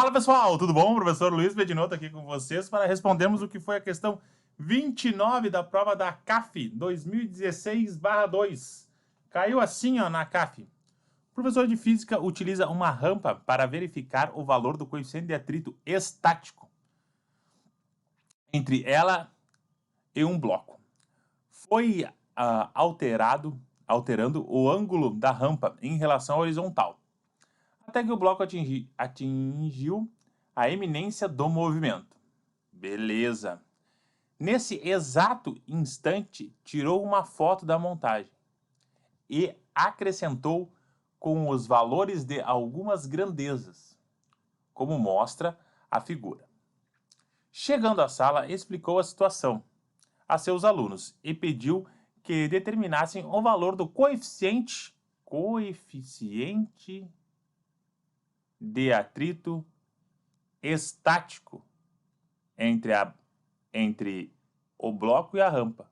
Fala pessoal, tudo bom? Professor Luiz Bedinotto aqui com vocês para respondermos o que foi a questão 29 da prova da CAF 2016/2. Caiu assim ó, na CAF. O professor de física utiliza uma rampa para verificar o valor do coeficiente de atrito estático entre ela e um bloco. Foi alterando o ângulo da rampa em relação à horizontal, até que o bloco atingiu a eminência do movimento. Beleza. Nesse exato instante, tirou uma foto da montagem e acrescentou com os valores de algumas grandezas, como mostra a figura. Chegando à sala, explicou a situação a seus alunos e pediu que determinassem o valor do coeficiente de atrito estático entre o bloco e a rampa.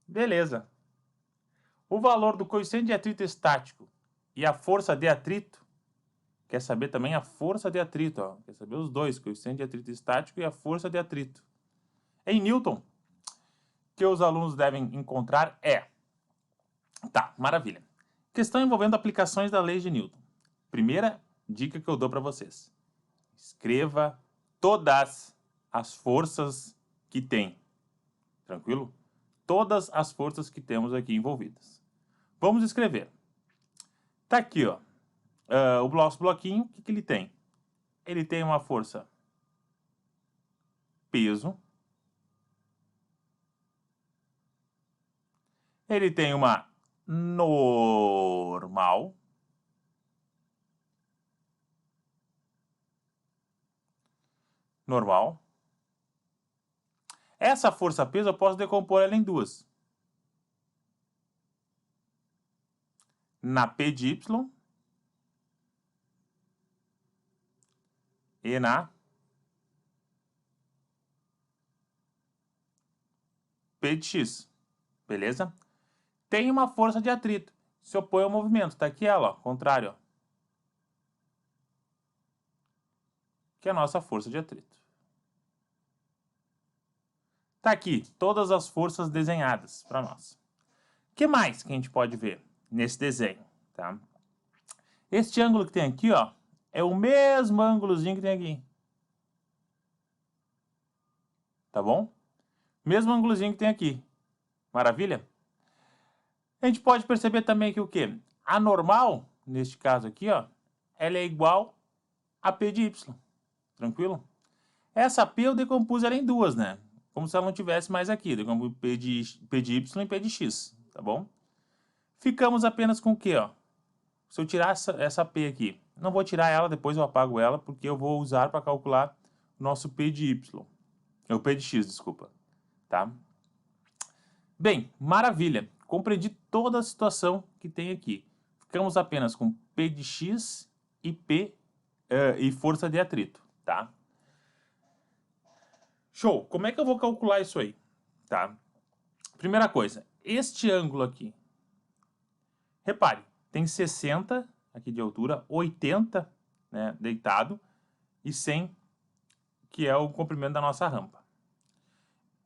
Beleza. O valor do coeficiente de atrito estático e a força de atrito. Quer saber também a força de atrito, ó. Quer saber os dois, coeficiente de atrito estático e a força de atrito. Em Newton, que os alunos devem encontrar é... Tá, maravilha. Questão envolvendo aplicações da lei de Newton. Primeira dica que eu dou para vocês. Escreva todas as forças que tem. Tranquilo? Todas as forças que temos aqui envolvidas. Vamos escrever. Tá aqui, ó. O nosso bloquinho, o que ele tem? Ele tem uma força peso. Ele tem uma normal. Normal. Essa força peso eu posso decompor ela em duas. Na P de Y e na P de X. Beleza? Tem uma força de atrito. Se opõe ao movimento. Tá aqui ela, ó, contrário, ó. Que é a nossa força de atrito. Tá aqui todas as forças desenhadas para nós. O que mais que a gente pode ver nesse desenho? Tá? Este ângulo que tem aqui, ó, é o mesmo ângulozinho que tem aqui. Tá bom? Mesmo ângulozinho que tem aqui. Maravilha? A gente pode perceber também que o quê? A normal, neste caso aqui, ó, ela é igual a P de Y. Tranquilo? Essa P eu decompus ela em duas, né? Como se ela não tivesse mais aqui. Decompus P de Y e P de X. Tá bom? Ficamos apenas com o quê, ó? Se eu tirar essa P aqui, não vou tirar ela, depois eu apago ela, porque eu vou usar para calcular o nosso P de Y. O P de X, desculpa. Tá? Bem, maravilha. Compreendi toda a situação que tem aqui. Ficamos apenas com P de X e e força de atrito. Tá? Show. Como é que eu vou calcular isso aí? Tá? Primeira coisa, este ângulo aqui. Repare, tem 60 aqui de altura, 80, né, deitado, e 100, que é o comprimento da nossa rampa.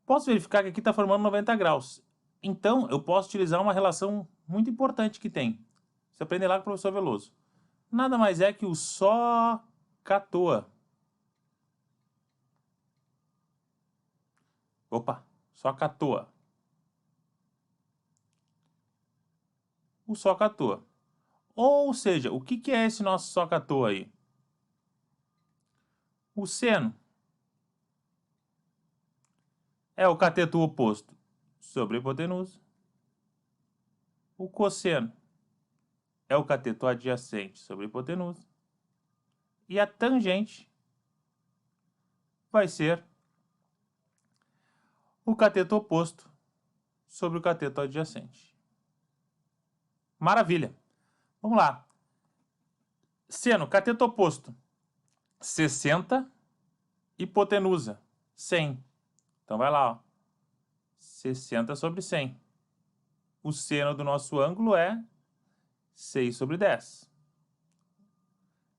Posso verificar que aqui está formando 90 graus. Então, eu posso utilizar uma relação muito importante que tem. Você aprende lá com o professor Veloso. Nada mais é que o SOH. Opa, SOH. O SOH. Ou seja, o que é esse nosso SOH aí? O seno é o cateto oposto sobre a hipotenusa. O cosseno é o cateto adjacente sobre a hipotenusa. E a tangente vai ser o cateto oposto sobre o cateto adjacente. Maravilha. Vamos lá. Seno, cateto oposto, 60, hipotenusa, 100. Então vai lá, ó. 60 sobre 100. O seno do nosso ângulo é 6 sobre 10.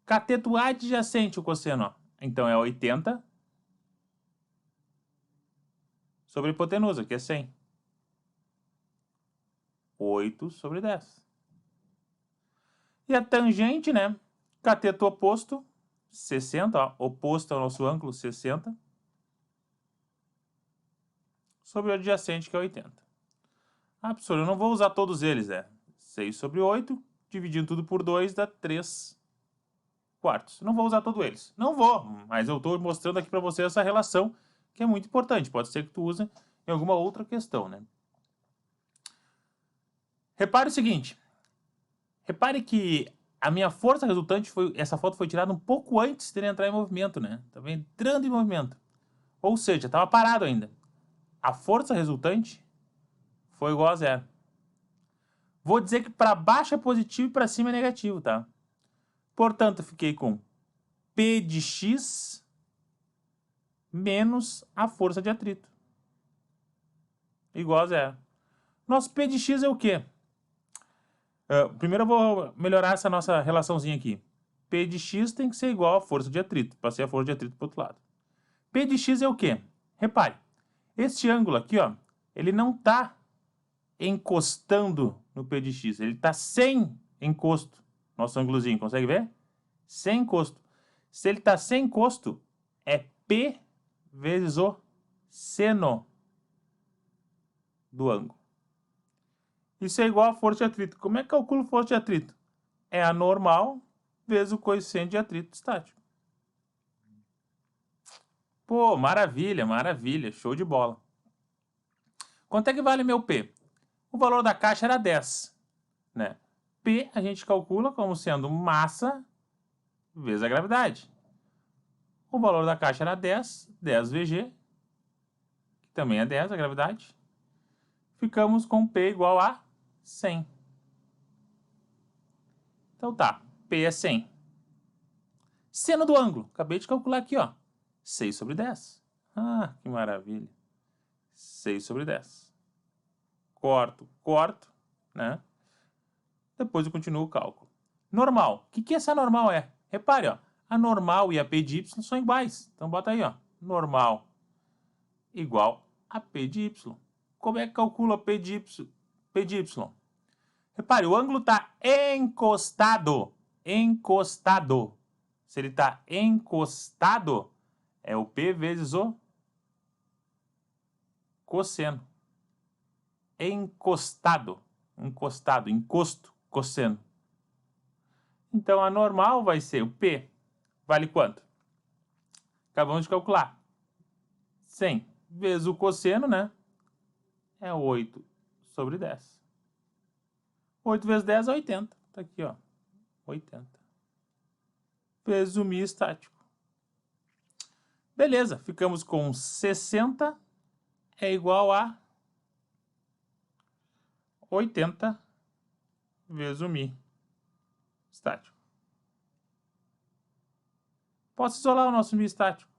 Cateto adjacente, o cosseno, ó. Então é 80 sobre a hipotenusa, que é 100. 8 sobre 10. E a tangente, né? Cateto oposto, 60, ó. Oposto ao nosso ângulo, 60. Sobre o adjacente, que é 80. Ah, professor, eu não vou usar todos eles, 6 sobre 8, dividindo tudo por 2, dá 3 quartos. Não vou usar todos eles. Não vou, mas eu estou mostrando aqui para você essa relação, que é muito importante. Pode ser que tu use em alguma outra questão, né? Repare o seguinte. Repare que a minha força resultante essa foto foi tirada um pouco antes de ele entrar em movimento, né? Estava entrando em movimento. Ou seja, estava parado ainda. A força resultante foi igual a 0. Vou dizer que para baixo é positivo e para cima é negativo, tá? Portanto, eu fiquei com P de x menos a força de atrito. Igual a 0. Nosso P de x é o quê? Primeiro eu vou melhorar essa nossa relaçãozinha aqui. P de x tem que ser igual a força de atrito. Passei a força de atrito para o outro lado. P de x é o quê? Repare, este ângulo aqui, ó, ele não está encostando no P de x. Ele está sem encosto. Nosso ângulozinho, consegue ver? Sem encosto. Se ele está sem encosto, é P vezes o seno do ângulo. Isso é igual a força de atrito. Como é que calculo força de atrito? É a normal vezes o coeficiente de atrito estático. Pô, maravilha, maravilha. Show de bola. Quanto é que vale meu P? O valor da caixa era 10, né? P a gente calcula como sendo massa vezes a gravidade. O valor da caixa era 10 VG, que também é 10 a gravidade. Ficamos com P igual a 100. Então tá, P é 100. Seno do ângulo, acabei de calcular aqui, ó. 6 sobre 10. Ah, que maravilha. 6 sobre 10. Corto, né? Depois eu continuo o cálculo. Normal. O que essa normal é? Repare, ó. A normal e a P de Y são iguais. Então bota aí, ó. Normal igual a P de Y. Como é que calcula P de Y? P de Y. Repare, o ângulo está encostado. Encostado. Se ele está encostado, é o P vezes o cosseno. Encostado. Encostado. Encosto. Cosseno. Então, a normal vai ser o P. Vale quanto? Acabamos de calcular. 100 vezes o cosseno, né? É 8 sobre 10. 8 vezes 10 é 80. Tá aqui, ó. 80. Vezes o μ estático. Beleza, ficamos com 60 é igual a 80 vezes o μ estático. Posso isolar o nosso μ estático.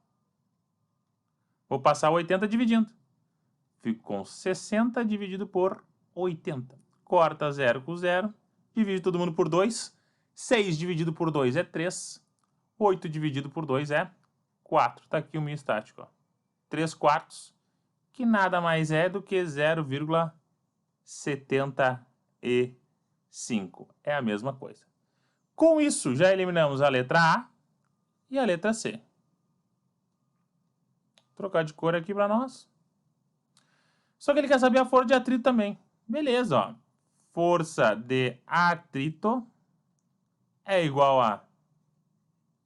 Vou passar 80 dividindo. Fico com 60 dividido por 80. Corta 0 com 0. Divide todo mundo por 2. 6 dividido por 2 é 3. 8 dividido por 2 é 4. Está aqui o μ estático. Ó. 3 quartos, que nada mais é do que 0,75. É a mesma coisa. Com isso, já eliminamos a letra A e a letra C. Vou trocar de cor aqui para nós. Só que ele quer saber a força de atrito também. Beleza, ó. Força de atrito é igual a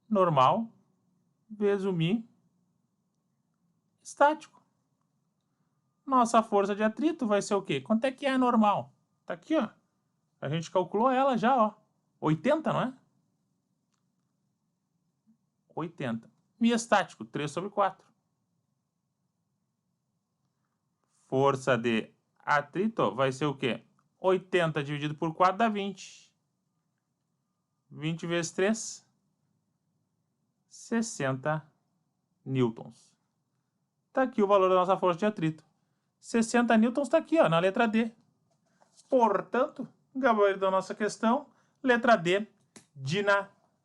normal vezes o μ estático. Nossa força de atrito vai ser o quê? Quanto é que é a normal? Tá aqui, ó. A gente calculou ela já, ó. 80, não é? 80. μ estático, 3 sobre 4. Força de atrito vai ser o quê? 80 dividido por 4 dá 20. 20 vezes 3, 60 newtons. Está aqui o valor da nossa força de atrito. 60 newtons está aqui, ó, na letra D. Portanto, gabarito da nossa questão, letra D,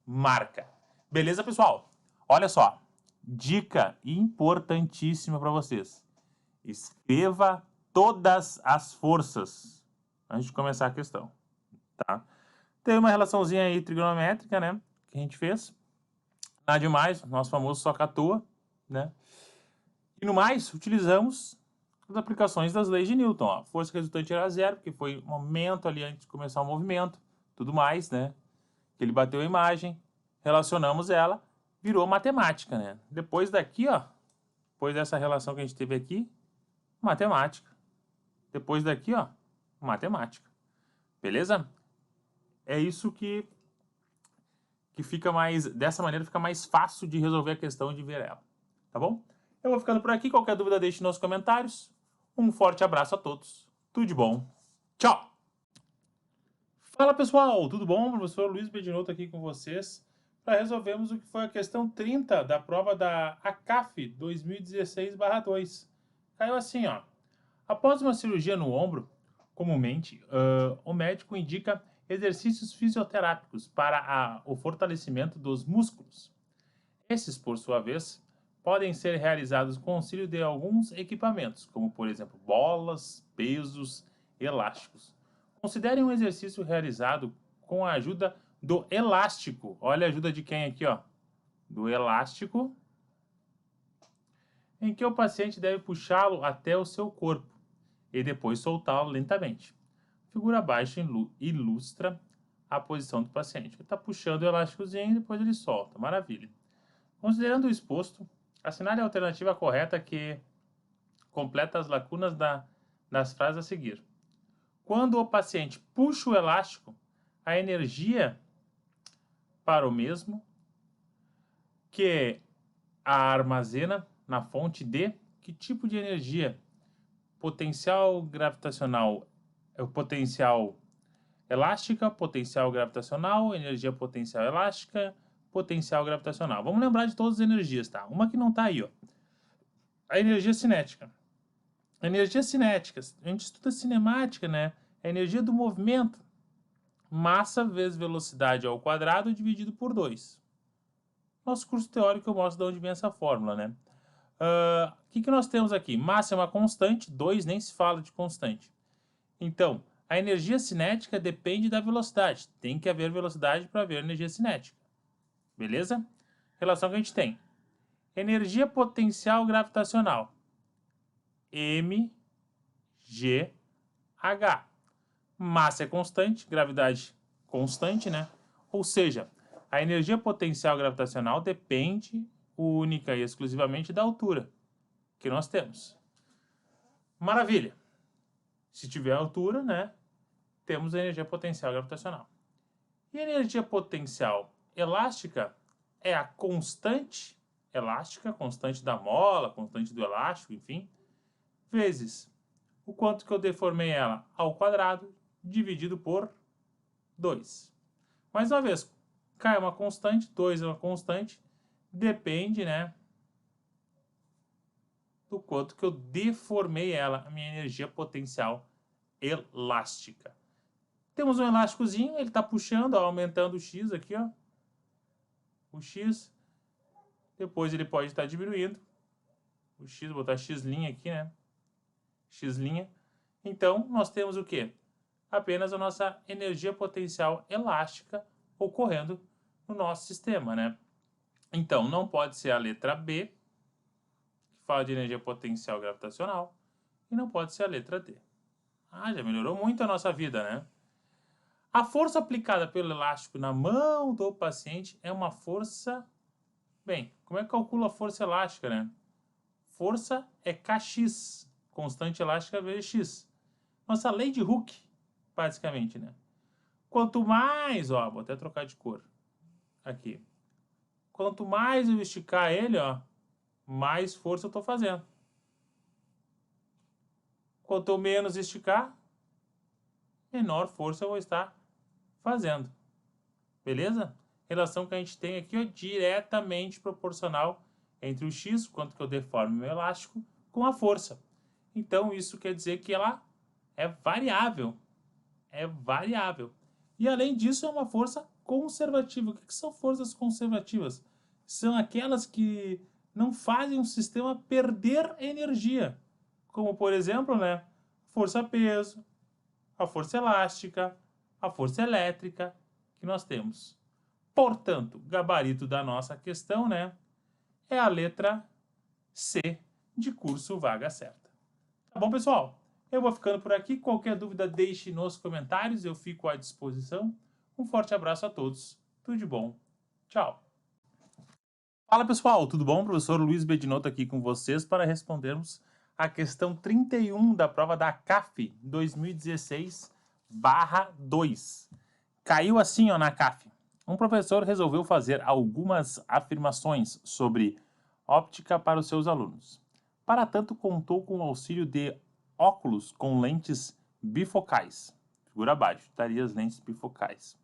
marca. Beleza, pessoal? Olha só, dica importantíssima para vocês. Escreva todas as forças antes de começar a questão, tá? Tem uma relaçãozinha aí trigonométrica, né, que a gente fez. Nada demais, nosso famoso socatua, né? E no mais, utilizamos as aplicações das leis de Newton. Ó. Força resultante era zero, porque foi um momento ali antes de começar o movimento, tudo mais, né? Que ele bateu a imagem, relacionamos ela, virou matemática, né? Depois daqui, ó, depois dessa relação que a gente teve aqui, matemática. Depois daqui, ó, matemática. Beleza? É isso que fica mais, dessa maneira fica mais fácil de resolver a questão e de ver ela. Tá bom? Eu vou ficando por aqui. Qualquer dúvida, deixe nos comentários. Um forte abraço a todos. Tudo de bom. Tchau! Fala, pessoal! Tudo bom? O professor Luiz Bedinotto aqui com vocês para resolvermos o que foi a questão 30 da prova da ACAF 2016/2. Caiu assim, ó. Após uma cirurgia no ombro, comumente, o médico indica exercícios fisioterápicos para o fortalecimento dos músculos. Esses, por sua vez, podem ser realizados com auxílio de alguns equipamentos, como, por exemplo, bolas, pesos, elásticos. Considere um exercício realizado com a ajuda do elástico. Olha a ajuda de quem aqui, ó? Do elástico, em que o paciente deve puxá-lo até o seu corpo e depois soltá-lo lentamente. A figura abaixo ilustra a posição do paciente. Ele está puxando o elásticozinho e depois ele solta. Maravilha. Considerando o exposto, assinale a alternativa correta que completa as lacunas das frases a seguir. Quando o paciente puxa o elástico, a energia para o mesmo que a armazena na fonte de que tipo de energia? Potencial gravitacional, potencial elástica, potencial gravitacional, energia potencial elástica, potencial gravitacional. Vamos lembrar de todas as energias, tá? Uma que não tá aí, ó. A energia cinética. A energia cinética, a gente estuda cinemática, né? É a energia do movimento. Massa vezes velocidade ao quadrado dividido por 2. Nosso curso teórico eu mostro de onde vem essa fórmula, né? O que nós temos aqui? Massa é uma constante, 2 nem se fala de constante. Então, a energia cinética depende da velocidade. Tem que haver velocidade para haver energia cinética. Beleza? Relação que a gente tem. Energia potencial gravitacional. mgh. Massa é constante, gravidade constante, né? Ou seja, a energia potencial gravitacional depende única e exclusivamente da altura que nós temos. Maravilha! Se tiver altura, né, temos a energia potencial gravitacional. E a energia potencial elástica é a constante elástica, constante da mola, constante do elástico, enfim, vezes o quanto que eu deformei ela ao quadrado, dividido por 2. Mais uma vez, K é uma constante, 2 é uma constante, depende, né, do quanto que eu deformei ela, a minha energia potencial elástica. Temos um elásticozinho, ele está puxando, ó, aumentando o X aqui, ó. O X. Depois ele pode estar diminuindo. O X, vou botar X' aqui, né? X'. Então, nós temos o quê? Apenas a nossa energia potencial elástica ocorrendo no nosso sistema, né? Então, não pode ser a letra B, que fala de energia potencial gravitacional, e não pode ser a letra D. Ah, já melhorou muito a nossa vida, né? A força aplicada pelo elástico na mão do paciente é uma força... Bem, como é que calcula a força elástica, né? Força é Kx, constante elástica vezes x. Nossa lei de Hooke, basicamente, né? Quanto mais, ó, vou até trocar de cor aqui. Quanto mais eu esticar ele, ó, mais força eu estou fazendo. Quanto menos esticar, menor força eu vou estar fazendo. Beleza? Relação que a gente tem aqui, ó, diretamente proporcional entre o x, quanto que eu deformo meu elástico, com a força. Então, isso quer dizer que ela é variável. É variável. E, além disso, é uma força conservativa. O que são forças conservativas? São aquelas que não fazem o sistema perder energia. Como, por exemplo, né, força-peso, a força elástica, a força elétrica que nós temos. Portanto, gabarito da nossa questão, né, é a letra C de curso vaga certa. Tá bom, pessoal? Eu vou ficando por aqui. Qualquer dúvida, deixe nos comentários. Eu fico à disposição. Um forte abraço a todos. Tudo de bom. Tchau. Fala, pessoal. Tudo bom? Professor Luiz Bedinotto aqui com vocês para respondermos a questão 31 da prova da CAF 2016/2. Caiu assim, ó, na CAF. Um professor resolveu fazer algumas afirmações sobre óptica para os seus alunos. Para tanto, contou com o auxílio de óculos com lentes bifocais. Figura abaixo, estaria as lentes bifocais.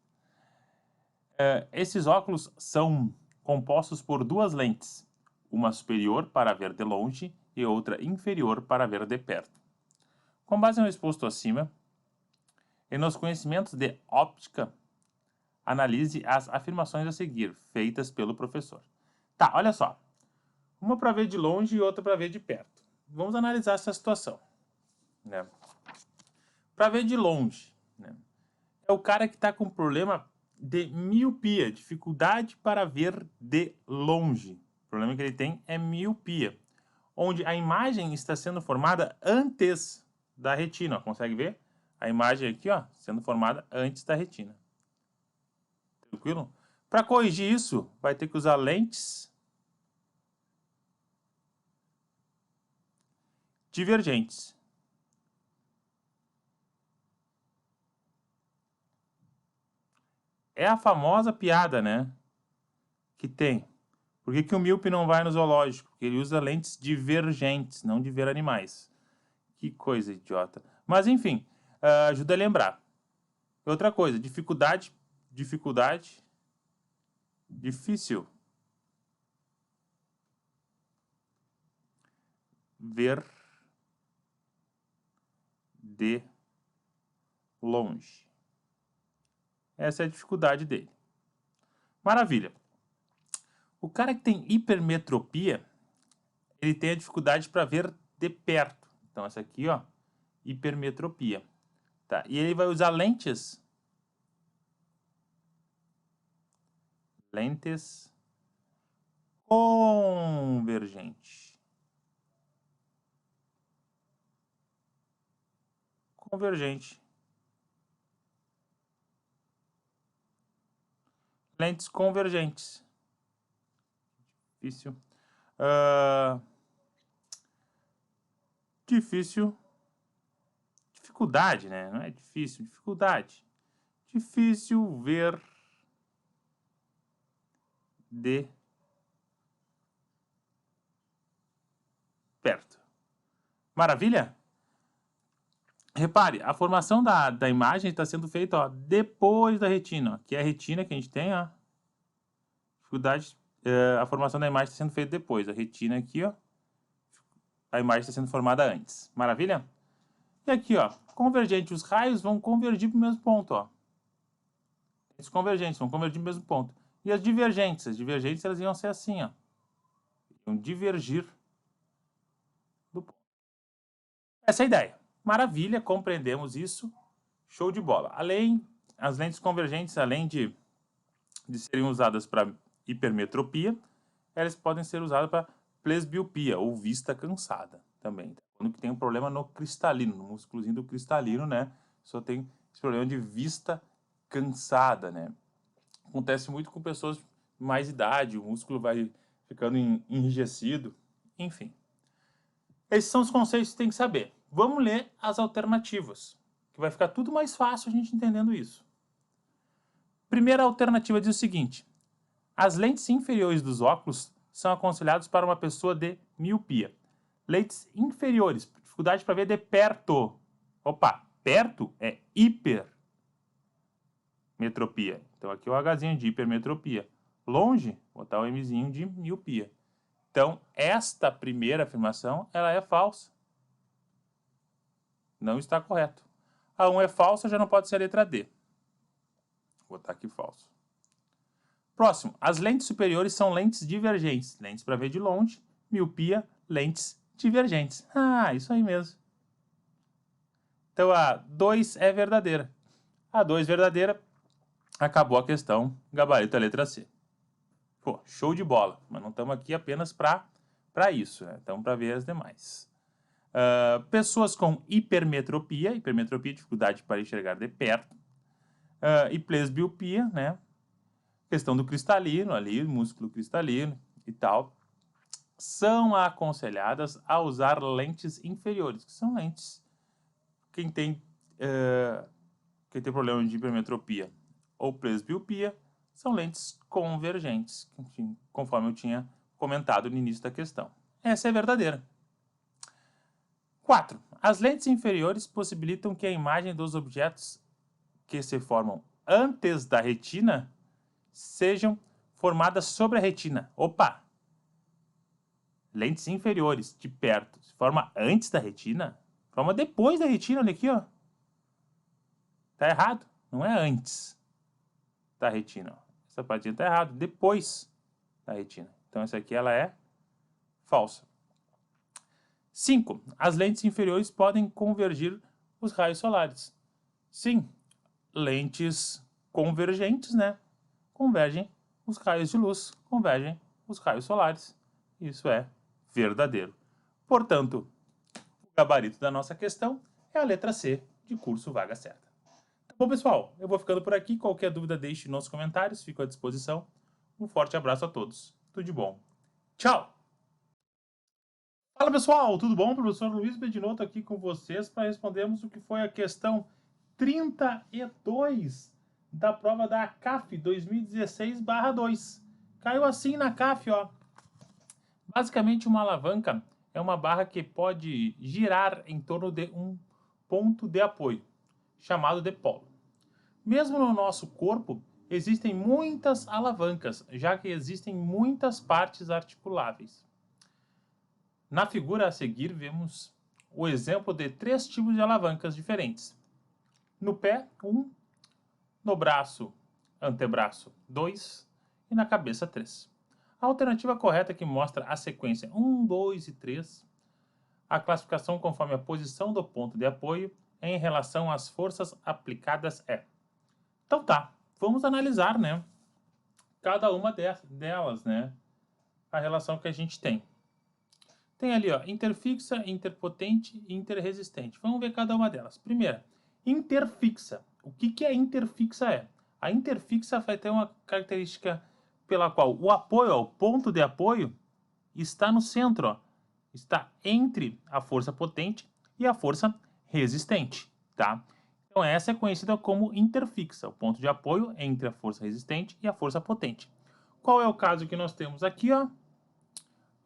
Esses óculos são compostos por duas lentes, uma superior para ver de longe e outra inferior para ver de perto. Com base no exposto acima, e nos conhecimentos de óptica, analise as afirmações a seguir, feitas pelo professor. Tá, olha só. Uma para ver de longe e outra para ver de perto. Vamos analisar essa situação. Né? Para ver de longe, né? É o cara que está com problema de miopia, dificuldade para ver de longe. O problema que ele tem é miopia, onde a imagem está sendo formada antes da retina. Ó, consegue ver? A imagem aqui, ó, sendo formada antes da retina. Tranquilo? Para corrigir isso, vai ter que usar lentes divergentes. É a famosa piada, né? Que tem. Por que o míope não vai no zoológico? Porque ele usa lentes divergentes, não de ver animais. Que coisa idiota. Mas enfim, ajuda a lembrar. Outra coisa, dificuldade, difícil. Ver de longe. Essa é a dificuldade dele. Maravilha. O cara que tem hipermetropia, ele tem a dificuldade para ver de perto. Então, essa aqui, ó, hipermetropia. Tá? E ele vai usar lentes convergente. Lentes convergentes. Difícil. Dificuldade, né? Não é difícil, dificuldade. Difícil ver de perto. Maravilha? Repare, a formação da imagem está sendo feita, ó, depois da retina, ó, que é a retina que a gente tem, ó. Dificuldade, a formação da imagem está sendo feita depois. A retina aqui, ó, a imagem está sendo formada antes. Maravilha? E aqui, ó, convergente, os raios vão convergir para o mesmo ponto, ó. Os convergentes vão convergir para o mesmo ponto. E as divergentes elas iam ser assim, ó. Iam divergir do ponto. Essa é a ideia. Maravilha, compreendemos isso. Show de bola. As lentes convergentes, além de serem usadas para hipermetropia, elas podem ser usadas para presbiopia, ou vista cansada também. Quando tem um problema no cristalino, no músculozinho do cristalino, né? Só tem esse problema de vista cansada, né? Acontece muito com pessoas de mais idade, o músculo vai ficando enrijecido, enfim. Esses são os conceitos que tem que saber. Vamos ler as alternativas, que vai ficar tudo mais fácil a gente entendendo isso. Primeira alternativa diz o seguinte: as lentes inferiores dos óculos são aconselhadas para uma pessoa de miopia. Lentes inferiores, dificuldade para ver de perto. Opa, perto é hipermetropia. Então aqui é o Hzinho de hipermetropia. Longe, botar o Mzinho de miopia. Então, esta primeira afirmação, ela é falsa. Não está correto. A 1 é falsa, já não pode ser a letra D. Vou botar aqui falso. Próximo, as lentes superiores são lentes divergentes. Lentes para ver de longe, miopia, lentes divergentes. Ah, isso aí mesmo. Então a 2 é verdadeira. A 2 verdadeira, acabou a questão, gabarito é a letra C. Pô, show de bola, mas não estamos aqui apenas para isso, né? Estamos para ver as demais. Pessoas com hipermetropia é dificuldade para enxergar de perto, e presbiopia, né? Questão do cristalino ali, músculo cristalino e tal, são aconselhadas a usar lentes inferiores, que são lentes. Quem tem problema de hipermetropia ou presbiopia são lentes convergentes, conforme eu tinha comentado no início da questão. Essa é verdadeira. 4. As lentes inferiores possibilitam que a imagem dos objetos que se formam antes da retina sejam formadas sobre a retina. Opa! Lentes inferiores, de perto, se forma antes da retina? Forma depois da retina, olha aqui, ó. Tá errado, não é antes da retina. Essa partinha tá errada, depois da retina. Então essa aqui ela é falsa. 5. As lentes inferiores podem convergir os raios solares. Sim, lentes convergentes, né? Convergem os raios de luz, convergem os raios solares. Isso é verdadeiro. Portanto, o gabarito da nossa questão é a letra C, de curso vaga certa. Tá bom, pessoal? Eu vou ficando por aqui. Qualquer dúvida, deixe nos comentários. Fico à disposição. Um forte abraço a todos. Tudo de bom. Tchau! Fala, pessoal! Tudo bom? Professor Luiz Bedinotto aqui com vocês para respondermos o que foi a questão 32 da prova da CAF 2016/2. Caiu assim na CAF, ó. Basicamente, uma alavanca é uma barra que pode girar em torno de um ponto de apoio, chamado de polo. Mesmo no nosso corpo, existem muitas alavancas, já que existem muitas partes articuláveis. Na figura a seguir, vemos o exemplo de 3 tipos de alavancas diferentes. No pé, 1, no braço, antebraço, 2 e na cabeça, 3. A alternativa correta que mostra a sequência 1, 2 e 3, a classificação conforme a posição do ponto de apoio em relação às forças aplicadas é. Então tá, vamos analisar, né, cada uma delas, né, a relação que a gente tem. Tem ali, ó, interfixa, interpotente e interresistente. Vamos ver cada uma delas. Primeira, interfixa. O que a interfixa é? A interfixa vai ter uma característica pela qual o apoio, ó, o ponto de apoio, está no centro, ó, está entre a força potente e a força resistente, tá? Então essa é conhecida como interfixa, o ponto de apoio entre a força resistente e a força potente. Qual é o caso que nós temos aqui, ó?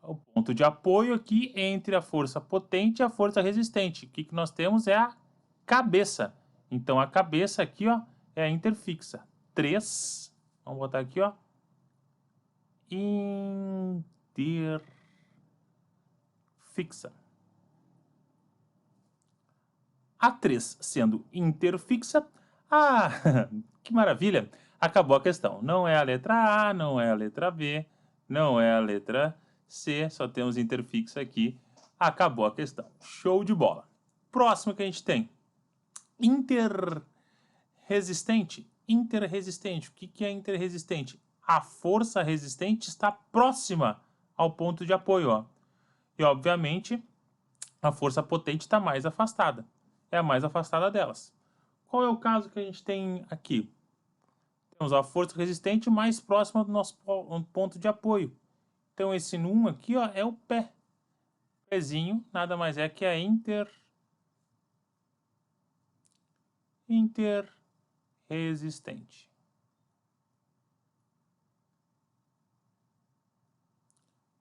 O ponto de apoio aqui entre a força potente e a força resistente. O que nós temos é a cabeça. Então, a cabeça aqui, ó, é a interfixa. 3, vamos botar aqui, ó, interfixa. A 3 sendo interfixa, que maravilha, acabou a questão. Não é a letra A, não é a letra B, não é a letra C, só temos interfixa aqui, acabou a questão. Show de bola. Próximo que a gente tem, interresistente. Interresistente, o que é interresistente? A força resistente está próxima ao ponto de apoio, ó. E, obviamente, a força potente está mais afastada. É a mais afastada delas. Qual é o caso que a gente tem aqui? Temos a força resistente mais próxima do nosso ponto de apoio. Então, esse 1 aqui, ó, é o pé. O pezinho nada mais é que a interresistente.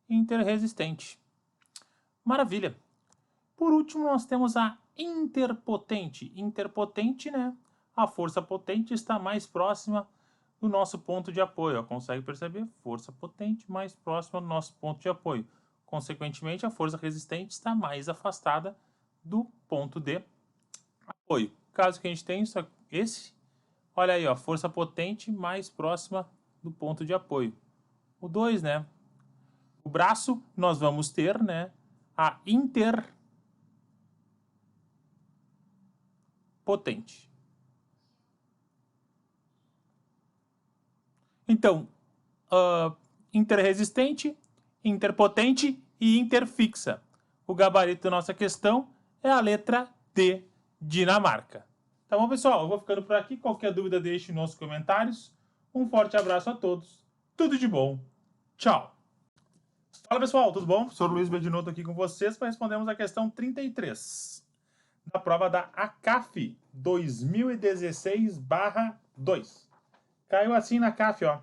Interresistente. Maravilha. Por último, nós temos a interpotente. Interpotente, né? A força potente está mais próxima do nosso ponto de apoio. Ó, consegue perceber? Força potente mais próxima do nosso ponto de apoio. Consequentemente, a força resistente está mais afastada do ponto de apoio. Caso que a gente tenha esse, olha aí, ó, força potente mais próxima do ponto de apoio. O 2, né? O braço, nós vamos ter, né, a interpotente. Então, interresistente, interpotente e interfixa. O gabarito da nossa questão é a letra D, Dinamarca. Tá bom, pessoal? Eu vou ficando por aqui. Qualquer dúvida, deixe nos comentários. Um forte abraço a todos. Tudo de bom. Tchau. Fala, pessoal. Tudo bom? Sou Luiz Bedinotto aqui com vocês para respondermos a questão 33 da prova da ACAF 2016/2. Caiu assim na CAF, ó.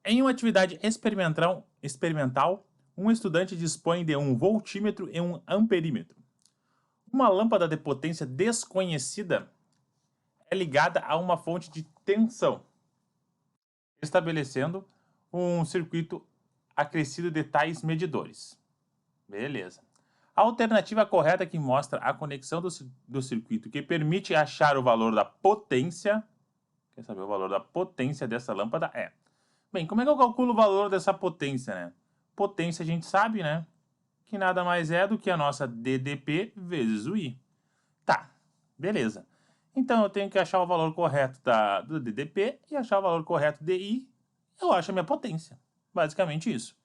Em uma atividade experimental, um estudante dispõe de um voltímetro e um amperímetro. Uma lâmpada de potência desconhecida é ligada a uma fonte de tensão, estabelecendo um circuito acrescido de tais medidores. Beleza. A alternativa correta que mostra a conexão do circuito que permite achar o valor da potência, quer saber o valor da potência dessa lâmpada é... Bem, como é que eu calculo o valor dessa potência, né? Potência a gente sabe, né? Que nada mais é do que a nossa DDP vezes o I. Tá, beleza. Então eu tenho que achar o valor correto do DDP e achar o valor correto de I. Eu acho a minha potência. Basicamente isso.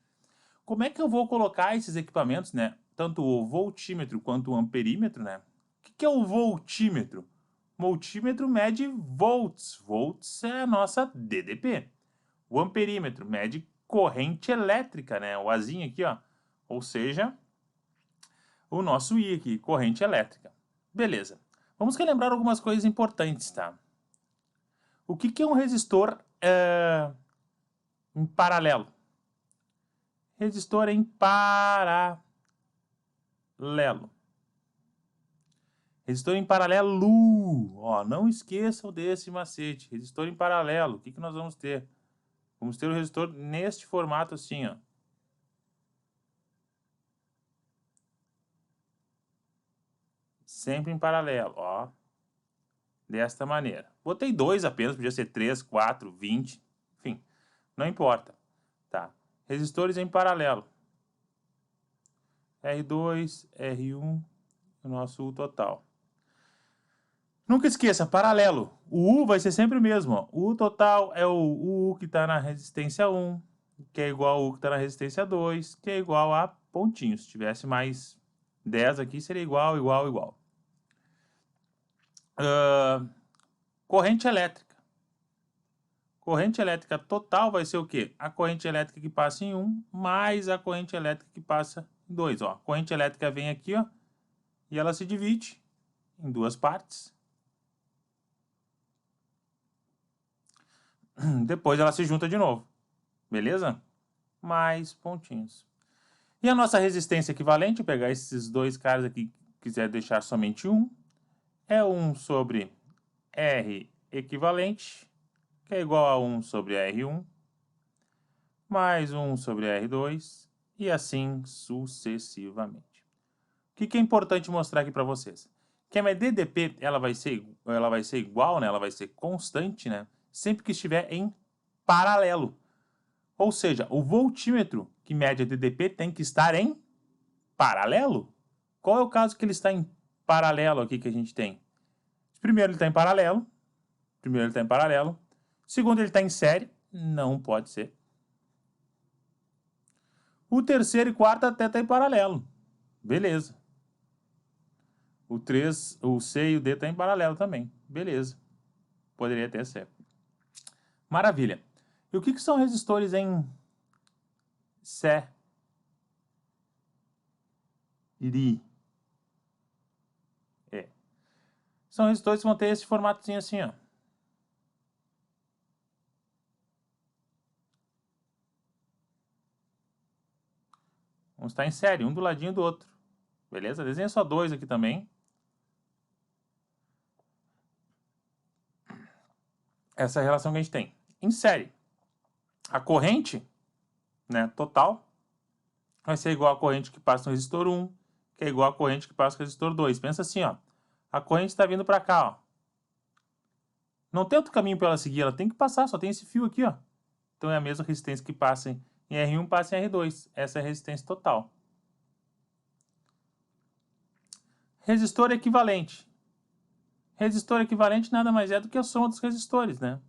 Como é que eu vou colocar esses equipamentos, né? Tanto o voltímetro quanto o amperímetro, né? O que é o voltímetro? Voltímetro mede volts. Volts é a nossa DDP. O amperímetro mede corrente elétrica, né? O Azinho aqui, ó. Ou seja, o nosso I aqui, corrente elétrica. Beleza. Vamos relembrar algumas coisas importantes, tá? O que é um resistor em paralelo? Resistor em paralelo. Resistor em paralelo. Ó, não esqueçam desse macete. Resistor em paralelo. O que nós vamos ter? Vamos ter o resistor neste formato assim, ó. Sempre em paralelo, ó. Desta maneira. Botei 2 apenas, podia ser 3, 4, 20. Enfim, não importa. Tá. Resistores em paralelo. R2, R1, o nosso U total. Nunca esqueça, paralelo. O U vai ser sempre o mesmo. Ó. O U total é o U que está na resistência 1, que é igual ao U que está na resistência 2, que é igual a pontinho. Se tivesse mais 10 aqui, seria igual, igual, igual. Corrente elétrica. Corrente elétrica total vai ser o quê? A corrente elétrica que passa em 1 mais a corrente elétrica que passa em 2. Ó. A corrente elétrica vem aqui, ó, e ela se divide em duas partes. Depois ela se junta de novo. Beleza? Mais pontinhos. E a nossa resistência equivalente, pegar esses dois caras aqui, quiser deixar somente um, é 1 sobre R equivalente, que é igual a 1 sobre R1, mais 1 sobre R2, e assim sucessivamente. O que é importante mostrar aqui para vocês? Que a minha DDP ela vai ser igual, né? Ela vai ser constante, né? Sempre que estiver em paralelo. Ou seja, o voltímetro que mede a DDP tem que estar em paralelo. Qual é o caso que ele está em paralelo aqui que a gente tem? Primeiro, ele está em paralelo. Segundo, ele está em série. Não pode ser. O terceiro e quarto até está em paralelo. Beleza. O 3, o C e o D estão em paralelo também. Beleza. Poderia até ser. Maravilha. E o que são resistores em série? São resistores que vão ter esse formatozinho assim, ó. Vamos estar em série, um do ladinho do outro. Beleza? Desenha só dois aqui também. Essa é a relação que a gente tem. Em série, a corrente, né, total vai ser igual à corrente que passa no resistor 1, que é igual à corrente que passa no resistor 2. Pensa assim, ó. A corrente está vindo para cá, ó. Não tem outro caminho para ela seguir, ela tem que passar, só tem esse fio aqui, ó. Então é a mesma resistência que passa em R1, passa em R2. Essa é a resistência total. Resistor equivalente. Resistor equivalente nada mais é do que a soma dos resistores, né?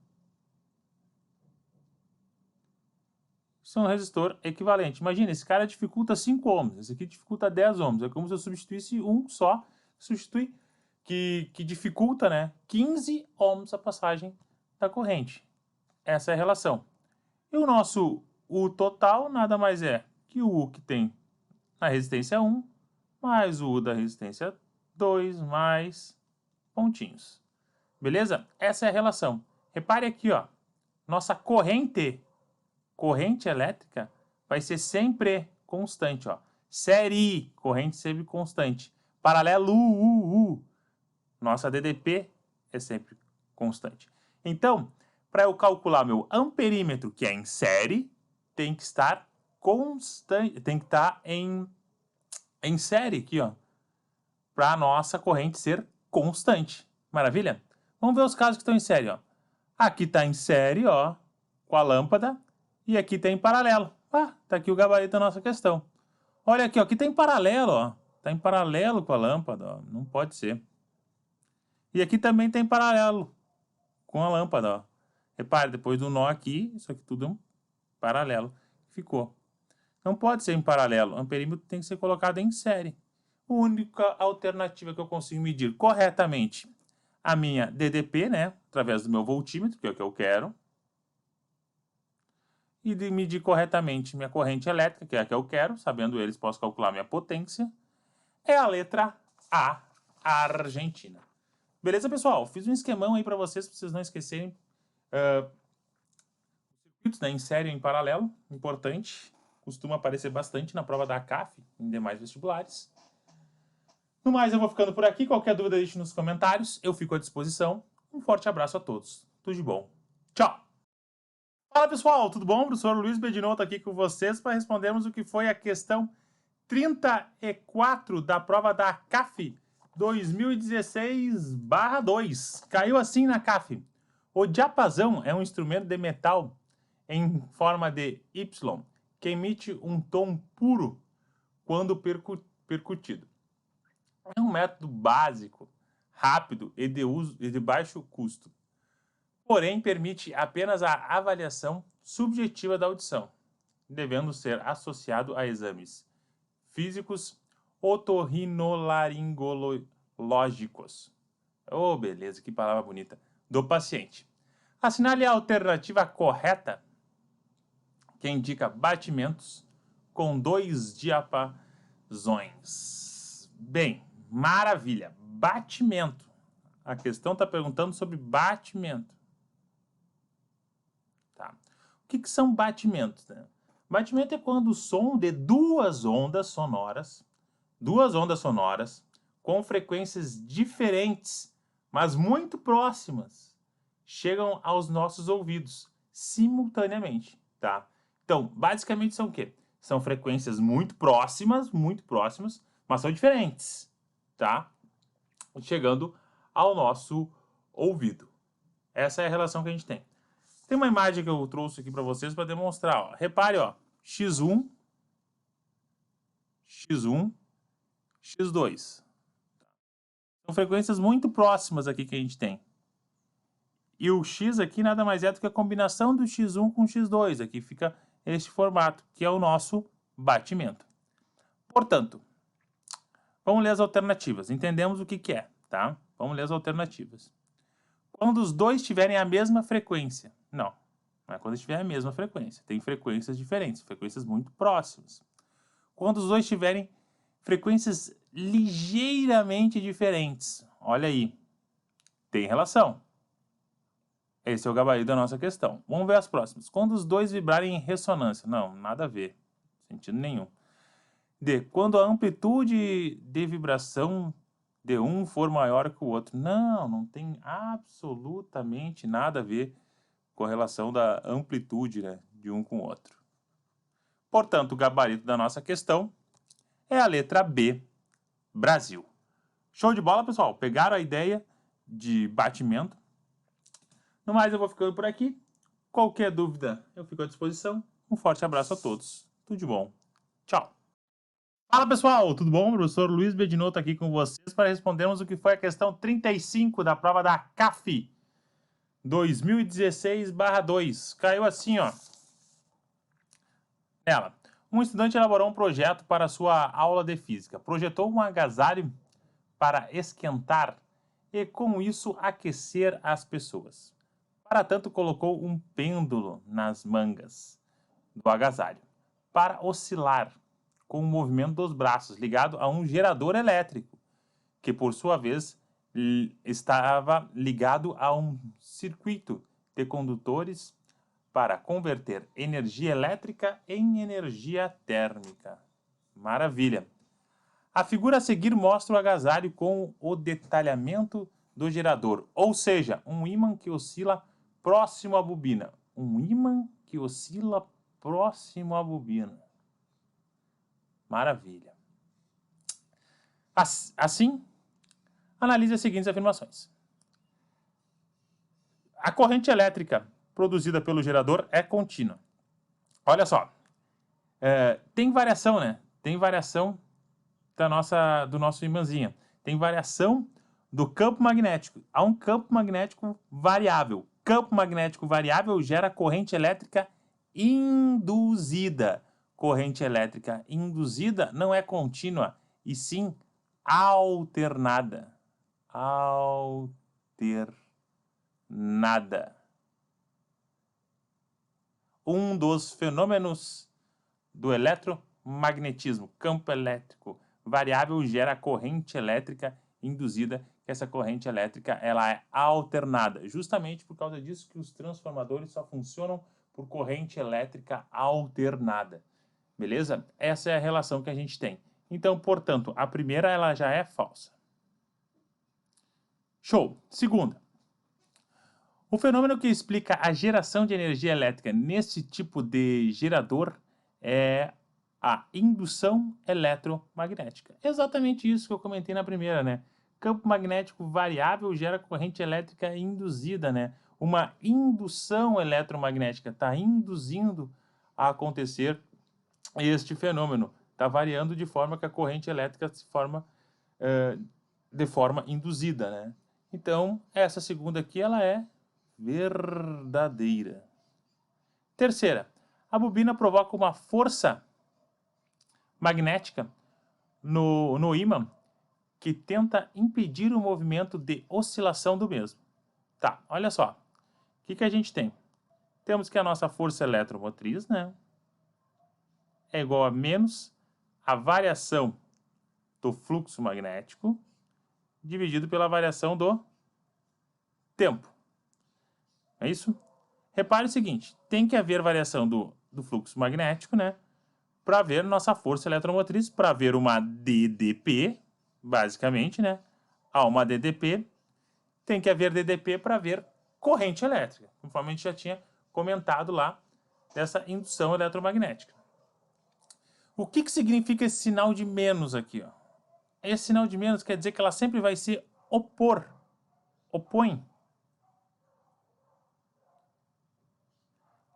Isso é um resistor equivalente. Imagina, esse cara dificulta 5 ohms, esse aqui dificulta 10 ohms. É como se eu substituísse um só, que dificulta, né, 15 ohms a passagem da corrente. Essa é a relação. E o nosso U total nada mais é que o U que tem na resistência 1, mais o U da resistência 2, mais pontinhos. Beleza? Essa é a relação. Repare aqui, ó. Nossa corrente elétrica vai ser sempre constante, ó. Série, corrente sempre constante. Paralelo, nossa DDP é sempre constante. Então, para eu calcular meu amperímetro, que é em série, tem que estar constante, tem que estar em série aqui, ó, para a nossa corrente ser constante. Maravilha? Vamos ver os casos que estão em série, ó. Aqui está em série, ó, com a lâmpada, e aqui tem paralelo. Ah, tá aqui o gabarito da nossa questão. Olha aqui, ó, aqui tem paralelo, ó. Tá em paralelo com a lâmpada, ó. Não pode ser. E aqui também tem paralelo com a lâmpada, ó. Repare, depois do nó aqui, isso aqui tudo é um paralelo. Ficou. Não pode ser em paralelo. O amperímetro tem que ser colocado em série. A única alternativa que eu consigo medir corretamente a minha DDP, né, através do meu voltímetro, que é o que eu quero, e de medir corretamente minha corrente elétrica, que é a que eu quero, sabendo eles, posso calcular minha potência, é a letra A, Argentina. Beleza, pessoal? Fiz um esquemão aí para vocês não esquecerem. Circuitos, né, em série e em paralelo, importante. Costuma aparecer bastante na prova da CAF, em demais vestibulares. No mais, eu vou ficando por aqui. Qualquer dúvida, deixe nos comentários. Eu fico à disposição. Um forte abraço a todos. Tudo de bom. Tchau! Fala, pessoal. Tudo bom? O professor Luiz Bedinotto aqui com vocês para respondermos o que foi a questão 34 da prova da CAF 2016/2. Caiu assim na CAF. O diapasão é um instrumento de metal em forma de Y que emite um tom puro quando percutido. É um método básico, rápido e de baixo custo. Porém, permite apenas a avaliação subjetiva da audição, devendo ser associado a exames físicos otorrinolaringológicos. Oh, beleza, que palavra bonita. Do paciente. Assinale a alternativa correta, que indica batimentos com 2 diapasões. Bem, maravilha. Batimento. A questão está perguntando sobre batimento. Tá. O que são batimentos, né? Batimento é quando o som de duas ondas sonoras com frequências diferentes, mas muito próximas, chegam aos nossos ouvidos simultaneamente, tá? Então, basicamente são o quê? São frequências muito próximas, mas são diferentes, tá? Chegando ao nosso ouvido. Essa é a relação que a gente tem. Tem uma imagem que eu trouxe aqui para vocês para demonstrar, ó. Repare, ó, X1, X2. São frequências muito próximas aqui que a gente tem. E o X aqui nada mais é do que a combinação do X1 com o X2. Aqui fica este formato, que é o nosso batimento. Portanto, vamos ler as alternativas. Entendemos o que é, tá? Vamos ler as alternativas. Quando os dois tiverem a mesma frequência. Não é quando estiver a mesma frequência. Tem frequências diferentes, frequências muito próximas. Quando os dois tiverem frequências ligeiramente diferentes. Olha aí. Tem relação. Esse é o gabarito da nossa questão. Vamos ver as próximas. Quando os dois vibrarem em ressonância. Não, nada a ver. Sentido nenhum. D. Quando a amplitude de vibração de um for maior que o outro. Não, não tem absolutamente nada a ver com a relação da amplitude, né, de um com o outro. Portanto, o gabarito da nossa questão é a letra B, Brasil. Show de bola, pessoal? Pegaram a ideia de batimento? No mais, eu vou ficando por aqui. Qualquer dúvida, eu fico à disposição. Um forte abraço a todos. Tudo de bom. Tchau. Fala pessoal, tudo bom? O professor Luiz Bedinotto aqui com vocês para respondermos o que foi a questão 35 da prova da CAF 2016/2. Caiu assim, ó. Ela. Um estudante elaborou um projeto para sua aula de física. Projetou um agasalho para esquentar e, com isso, aquecer as pessoas. Para tanto, colocou um pêndulo nas mangas do agasalho para oscilar com o movimento dos braços, ligado a um gerador elétrico, que por sua vez estava ligado a um circuito de condutores para converter energia elétrica em energia térmica. Maravilha! A figura a seguir mostra o agasalho com o detalhamento do gerador, ou seja, um ímã que oscila próximo à bobina. Um ímã que oscila próximo à bobina. Maravilha. Assim, analise as seguintes afirmações. A corrente elétrica produzida pelo gerador é contínua. Olha só. Tem variação, né? Tem variação do nosso imãzinho. Tem variação do campo magnético. Há um campo magnético variável. Campo magnético variável gera corrente elétrica induzida. Corrente elétrica induzida não é contínua, e sim alternada. Alternada. Um dos fenômenos do eletromagnetismo, campo elétrico variável, gera corrente elétrica induzida, que essa corrente elétrica ela é alternada. Justamente por causa disso que os transformadores só funcionam por corrente elétrica alternada. Beleza? Essa é a relação que a gente tem. Então, portanto, a primeira ela já é falsa. Show! Segunda. O fenômeno que explica a geração de energia elétrica nesse tipo de gerador é a indução eletromagnética. Exatamente isso que eu comentei na primeira, né? Campo magnético variável gera corrente elétrica induzida, né? Uma indução eletromagnética está induzindo a acontecer este fenômeno. Está variando de forma que a corrente elétrica se forma de forma induzida, né? Então, essa segunda aqui, ela é verdadeira. Terceira, a bobina provoca uma força magnética no ímã que tenta impedir o movimento de oscilação do mesmo. Tá, olha só. O que a gente tem? Temos que a nossa força eletromotriz, né, é igual a menos a variação do fluxo magnético dividido pela variação do tempo. É isso? Repare o seguinte, tem que haver variação do fluxo magnético, né, para ver nossa força eletromotriz, para ver uma DDP, basicamente, né, há uma DDP, tem que haver DDP para ver corrente elétrica, conforme a gente já tinha comentado lá, dessa indução eletromagnética. O que significa esse sinal de menos aqui, ó? Esse sinal de menos quer dizer que ela sempre vai se opor, opõe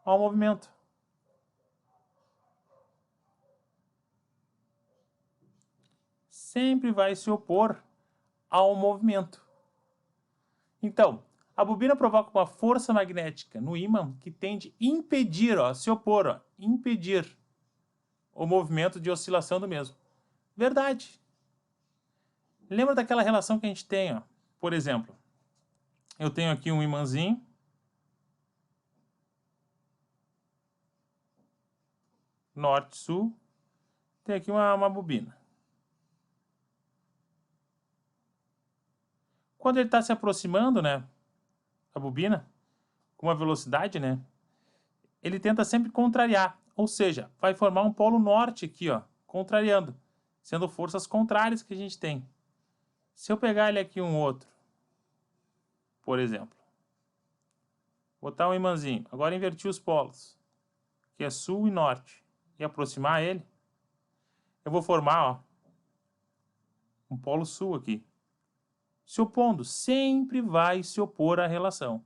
ao movimento. Sempre vai se opor ao movimento. Então, a bobina provoca uma força magnética no ímã que tende a impedir, ó, se opor, ó, impedir o movimento de oscilação do mesmo. Verdade. Lembra daquela relação que a gente tem, ó? Por exemplo, eu tenho aqui um imãzinho. Norte-sul. Tem aqui uma bobina. Quando ele está se aproximando, né, a bobina, com uma velocidade, né, ele tenta sempre contrariar. Ou seja, vai formar um polo norte aqui, ó, contrariando. Sendo forças contrárias que a gente tem. Se eu pegar ele aqui um outro, por exemplo, botar um imãzinho, agora invertir os polos, que é sul e norte, e aproximar ele, eu vou formar, ó, um polo sul aqui. Se opondo, sempre vai se opor à relação.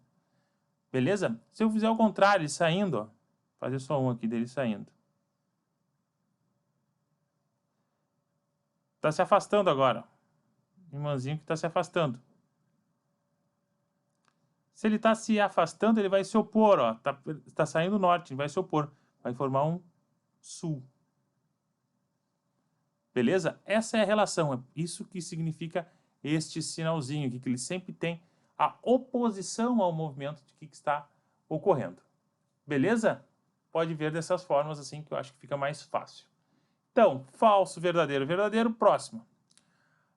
Beleza? Se eu fizer o contrário, ele saindo, ó, fazer só um aqui dele saindo. Tá se afastando agora. Imãzinho que tá se afastando. Se ele tá se afastando, ele vai se opor, ó. Tá saindo norte, ele vai se opor. Vai formar um sul. Beleza? Essa é a relação. É isso que significa este sinalzinho aqui, que ele sempre tem a oposição ao movimento de que está ocorrendo. Beleza? Pode ver dessas formas assim que eu acho que fica mais fácil. Então, falso, verdadeiro, verdadeiro, próximo.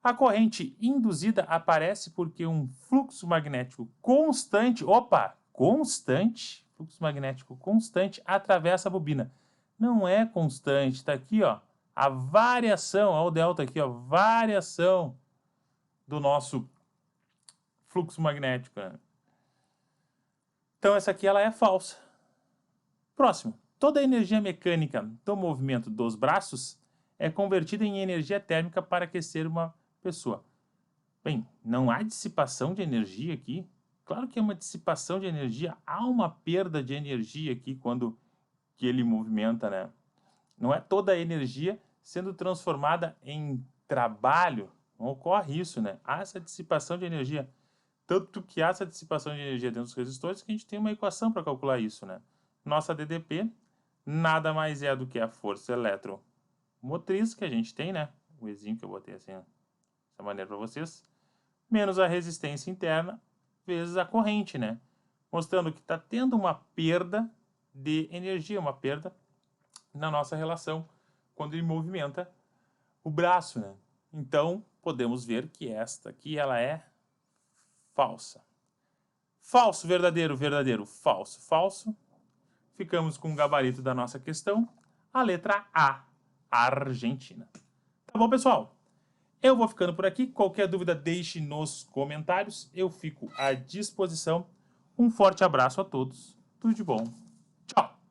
A corrente induzida aparece porque um fluxo magnético constante, fluxo magnético constante atravessa a bobina. Não é constante, está aqui, ó, a variação, olha o delta aqui, ó, variação do nosso fluxo magnético, né? Então essa aqui ela é falsa. Próximo. Toda a energia mecânica do movimento dos braços é convertida em energia térmica para aquecer uma pessoa. Bem, não há dissipação de energia aqui. Claro que é uma dissipação de energia. Há uma perda de energia aqui quando que ele movimenta, né? Não é toda a energia sendo transformada em trabalho. Não ocorre isso, né? Há essa dissipação de energia. Tanto que há essa dissipação de energia dentro dos resistores que a gente tem uma equação para calcular isso, né? Nossa DDP nada mais é do que a força eletromotriz que a gente tem, né? O Ezinho que eu botei assim, dessa maneira para vocês. Menos a resistência interna vezes a corrente, né? Mostrando que está tendo uma perda de energia, uma perda na nossa relação quando ele movimenta o braço, né? Então, podemos ver que esta aqui, ela é falsa. Falso, verdadeiro, verdadeiro, falso, falso. Ficamos com o gabarito da nossa questão, a letra A, Argentina. Tá bom, pessoal? Eu vou ficando por aqui. Qualquer dúvida, deixe nos comentários. Eu fico à disposição. Um forte abraço a todos. Tudo de bom. Tchau!